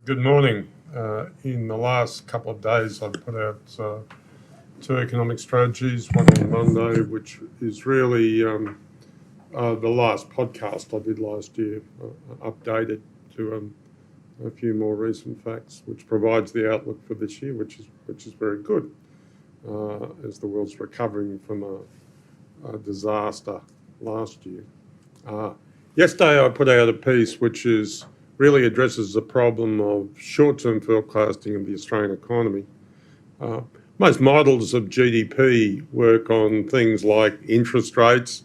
Good morning. In the last couple of days, I've put out two economic strategies, one on Monday, which is really the last podcast I did last year, updated to a few more recent facts, which provides the outlook for this year, which is very good, as the world's recovering from a disaster last year. Yesterday, I put out a piece which really addresses the problem of short-term forecasting of the Australian economy. Most models of GDP work on things like interest rates,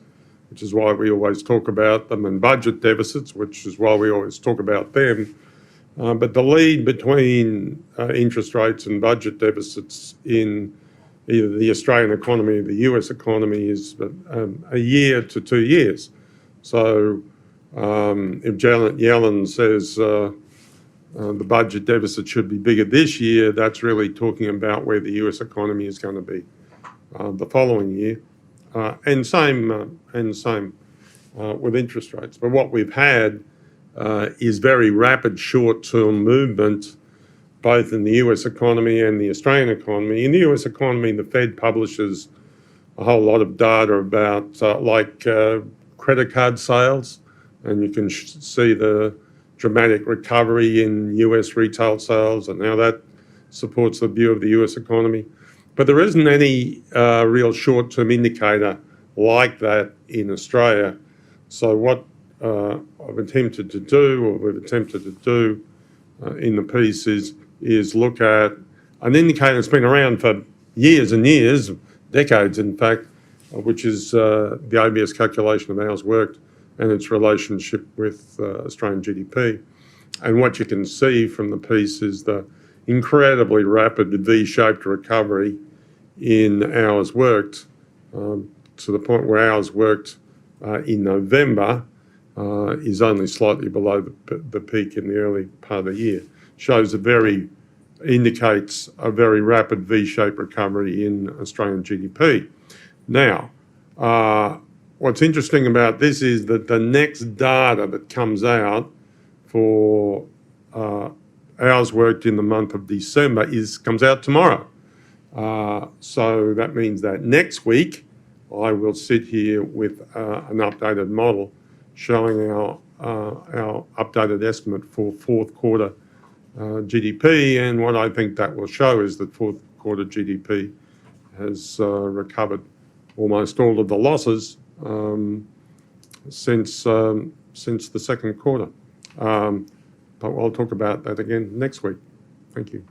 which is why we always talk about them, and budget deficits, which is why we always talk about them. But the lead between interest rates and budget deficits in either the Australian economy or the US economy is a year to 2 years. So if Janet Yellen says the budget deficit should be bigger this year, that's really talking about where the US economy is going to be the following year. And same with interest rates. But what we've had is very rapid short-term movement, both in the US economy and the Australian economy. In the US economy, the Fed publishes a whole lot of data about credit card sales, and you can see the dramatic recovery in US retail sales and how that supports the view of the US economy. But there isn't any real short-term indicator like that in Australia. So what we've attempted to do in the piece is look at an indicator that's been around for years and years, decades in fact, which is the ABS calculation of hours worked and its relationship with Australian GDP. And what you can see from the piece is the incredibly rapid V-shaped recovery in hours worked, to the point where hours worked in November is only slightly below the peak in the early part of the year. Indicates a very rapid V-shaped recovery in Australian GDP. Now, what's interesting about this is that the next data that comes out for hours worked in the month of December comes out tomorrow. So that means that next week I will sit here with an updated model showing our updated estimate for fourth quarter GDP, and what I think that will show is that fourth quarter GDP has recovered almost all of the losses since the second quarter. But I'll talk about that again next week. Thank you.